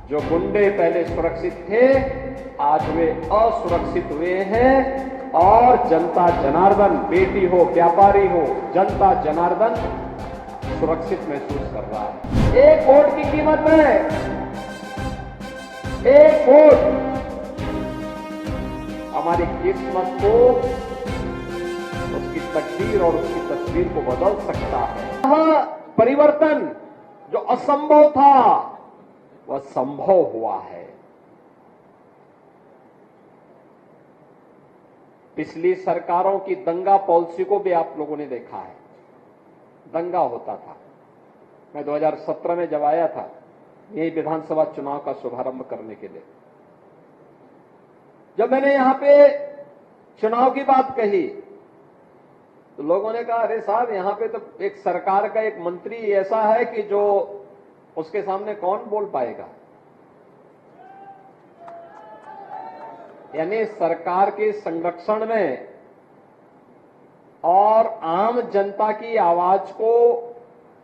जो गुंडे पहले सुरक्षित थे, आज वे असुरक्षित हुए हैं और जनता जनार्दन, बेटी हो व्यापारी हो, जनता जनार्दन सुरक्षित महसूस कर रहा है। एक वोट की कीमत में, एक वोट हमारी किस्मत को, उसकी तकदीर और उसकी तस्वीर को बदल सकता है। वह परिवर्तन जो असंभव था वह संभव हुआ है। पिछली सरकारों की दंगा पॉलिसी को भी आप लोगों ने देखा है। दंगा होता था। मैं 2017 में जब आया था यही विधानसभा चुनाव का शुभारंभ करने के लिए, जब मैंने यहां पे चुनाव की बात कही तो लोगों ने कहा, अरे साहब यहां पे तो एक सरकार का एक मंत्री ऐसा है कि जो उसके सामने कौन बोल पाएगा। यानी सरकार के संरक्षण में और आम जनता की आवाज को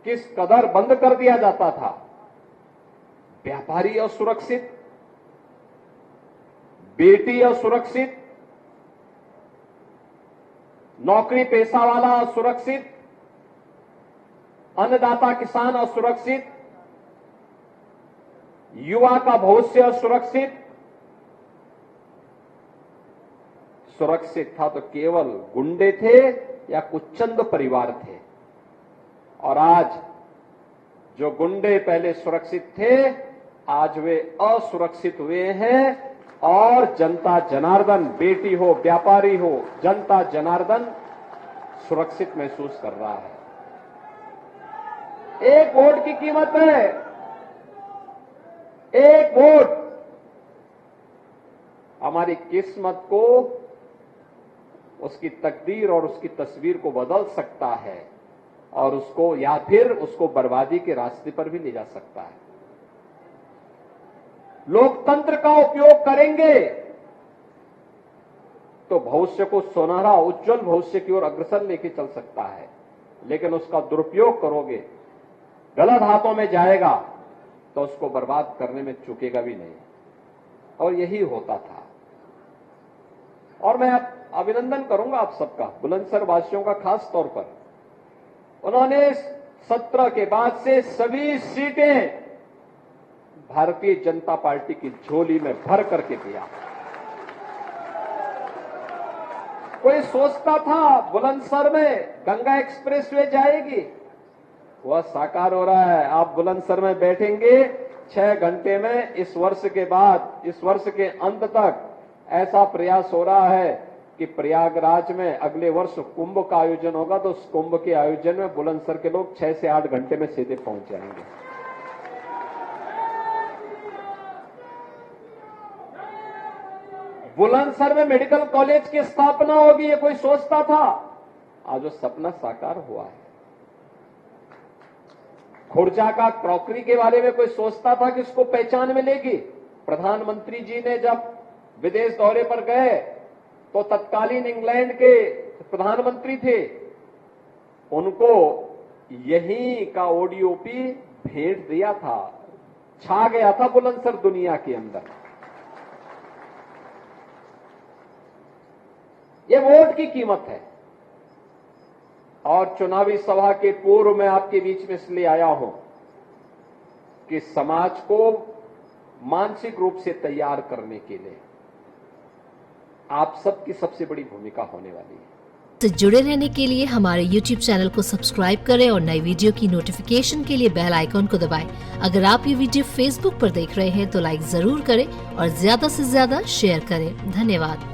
किस कदर बंद कर दिया जाता था। व्यापारी असुरक्षित, बेटी असुरक्षित, नौकरी पेशा वाला असुरक्षित, अन्नदाता किसान असुरक्षित, युवा का भविष्य असुरक्षित। सुरक्षित था तो केवल गुंडे थे या कुछ चंद परिवार थे, और आज जो गुंडे पहले सुरक्षित थे, आज वे असुरक्षित हुए हैं और जनता जनार्दन, बेटी हो व्यापारी हो, जनता जनार्दन सुरक्षित महसूस कर रहा है। एक वोट की कीमत में, एक वोट हमारी किस्मत को, उसकी तकदीर और उसकी तस्वीर को बदल सकता है और उसको या फिर उसको बर्बादी के रास्ते पर भी ले जा सकता है। लोकतंत्र का उपयोग करेंगे तो भविष्य को सुनहरा उज्जवल भविष्य की ओर अग्रसर लेके चल सकता है, लेकिन उसका दुरुपयोग करोगे, गलत हाथों में जाएगा तो उसको बर्बाद करने में चूकेगा भी नहीं। और यही होता था। और मैं अभिनंदन करूंगा आप सबका, बुलंदशहर वासियों का खास तौर पर। उन्होंने 17 के बाद से सभी सीटें भारतीय जनता पार्टी की झोली में भर करके दिया। कोई सोचता था बुलंदशहर में गंगा एक्सप्रेसवे जाएगी, वह साकार हो रहा है। आप बुलंदशहर में बैठेंगे 6 घंटे में। इस वर्ष के बाद, इस वर्ष के अंत तक ऐसा प्रयास हो रहा है कि प्रयागराज में अगले वर्ष कुंभ का आयोजन होगा, तो उस कुंभ के आयोजन में बुलंदशहर के लोग 6 से 8 घंटे में सीधे पहुंच जाएंगे। बुलंदशहर में मेडिकल कॉलेज की स्थापना होगी, ये कोई सोचता था? आज वो सपना साकार हुआ है। खुर्जा का क्रॉकरी के बारे में कोई सोचता था कि इसको पहचान मिलेगी? प्रधानमंत्री जी ने जब विदेश दौरे पर गए तो तत्कालीन इंग्लैंड के प्रधानमंत्री थे, उनको यही का ओडीओपी भेंट दिया था। छा गया था बुलंदशहर दुनिया के अंदर। ये वोट की कीमत है। और चुनावी सभा के पूर्व में आपके बीच में इसलिए आया हूं कि समाज को मानसिक रूप से तैयार करने के लिए आप सबकी सबसे बड़ी भूमिका होने वाली है। तो जुड़े रहने के लिए हमारे YouTube चैनल को सब्सक्राइब करें और नई वीडियो की नोटिफिकेशन के लिए बेल आइकॉन को दबाएं। अगर आप ये वीडियो Facebook पर देख रहे हैं तो लाइक जरूर करें और ज्यादा से ज्यादा शेयर करें। धन्यवाद।